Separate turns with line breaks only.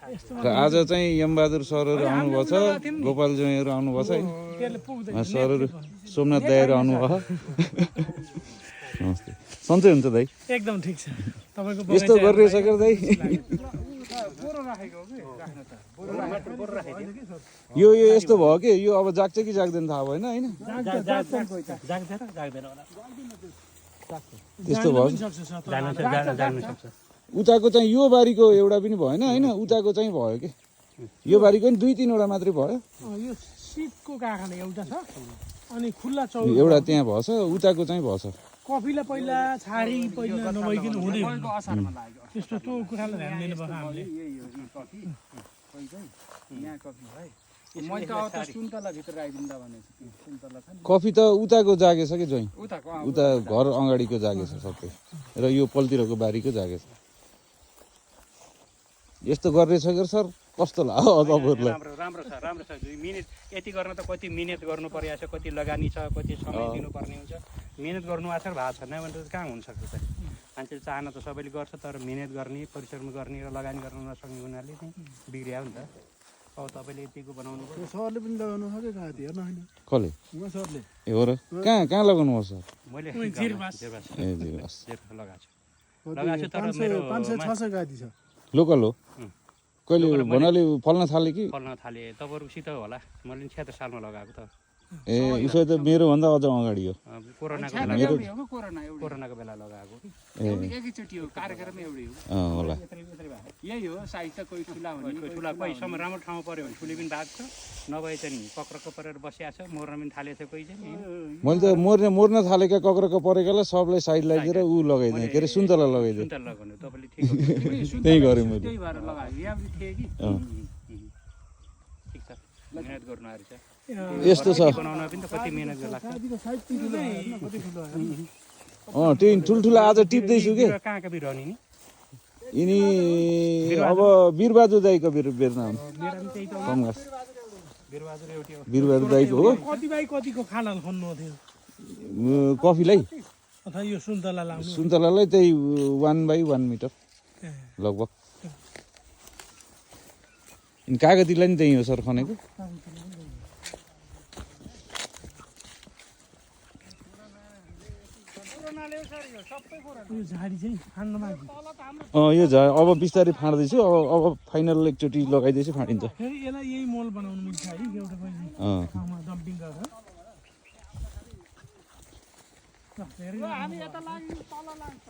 र आज चाहिँ यमबहादुर सरहरू आउनुभएको छ, गोपाल जोइहरू आउनुभएको छ है, सरहरू सोमनाथ दाइहरू आउनुभयो। नमस्ते, सन्चै हुन्छ दाइ?
एकदम ठिक छ। तपाईको
यस्तो गरिरहेछ क्या दाइ? यो यस्तो भयो कि यो अब जाग्छ कि जाग्दैन थाहा भएन होइन। त्यस्तो भयो उताको चाहिँ यो बारीको एउटा पनि भएन होइन, उताको चाहिँ भयो कि यो बारीको नि 2-3 वटा मात्रै भयो।
यो सिटको काखमा एउटा छ अनि खुल्ला चौर
एउटा त्यहाँ भएछ, उताको चाहिँ भएछ।
कफीलाई पहिला छाडी पहिला नभइकन हुँदै त्यस्तो त्यो कुरालाई ध्यान दिनुपर्छ हामीले।
कफी त उताको जागेछ कि जोइ, उता घर अगाडिको जागेछ सबै, र यो पल्तिरको बारीको जागेछ। यस्तो गरेछ कि सर कस्तो लाग्यो तपाईँहरूलाई?
राम्रो छ, राम्रो छ। मिहिनेत यति गर्न त कति मिहिनेत गर्नु परिरहेको छ, कति लगानी छ, कति समय दिनुपर्ने हुन्छ। मिहिनेत गर्नु आछर भएको छैन भने त कहाँ हुनसक्छ त? मान्छेले चाहना त सबैले गर्छ, तर मिहिनेत गर्ने, परिश्रम गर्ने र लगानी गर्न नसक्ने हुनाले चाहिँ बिग्रियो नि त। अब तपाईँले यतिको बनाउनु पर्यो।
सरले पनि लगाउनु सक्यो कहाँ थियो होइन?
कसले?
सरले।
ए हो र? कहाँ लगाउनु भयो सर?
मैले
ए जिरबास
लगाएको छु तर मेरो
500-600 गाडी छ।
लोकल हो? कहिले भन्नाले फल्न थाले कि?
फल्न थाले तपाईँहरूसित होला। मैले 76 सालमा लगाएको त।
ए उसो त मेरोभन्दा अझ अगाडि हो।
कोरोनाको बेला लगाएको कि
एकैचोटि हो, कार्यक्रम एउटै हो
होला।
यही हो साइज त कोही ठुला हुने
ठुला कोही समय राम्रो ठाउँमा पऱ्यो भने ठुली पनि भएको छ, नभए चाहिँ कक्रक्क परेर बसिएको छ, मर्न पनि थालेको छ कोही चाहिँ।
मैले त मर्न थालेका कक्रक्क परेकालाई सबलाई साइड लगाइदिएर ऊ लगाइदिएँ, के अरे सुन्तला लगाइदिएँ।
सुन्तला लगाउनु तपाईँले ठिक
त्यही गरेँ मैले।
त्यही भएर लगाएको यहाँ थिएँ कि
ठिक छ, मिहिनेत गर्नु आएर छ।
यस्तो छ
बनाउन पनि त कति मिहिनेत लाग्छ।
त्यही ठुल्ठुला आज टिप्दैछु कि।
कहाँका बिरुवा नि
यिनी अब वीरबहादुर दाईको बेर्ना हुन्। कमघास वीरबहादुर दाईको हो।
कतिको खाना खन्नु थियो
कफीलाई?
अथवा यो सुन्तला लाउनु?
सुन्तलालाई त्यही 1/1 मिटर लगभग। कागतीलाई नि त्यही हो सर खनेको। यो झा अब बिस्तारै फाँड्दैछु, अब फाइनल एकचोटि लगाइदिएछु फाँडिन्छ।
यसलाई यही मल बनाउनु मिल्छ है एउटा ठाउँमा डम्पिङ गरेर। हामी यता लाग्यो तल लाग्छ।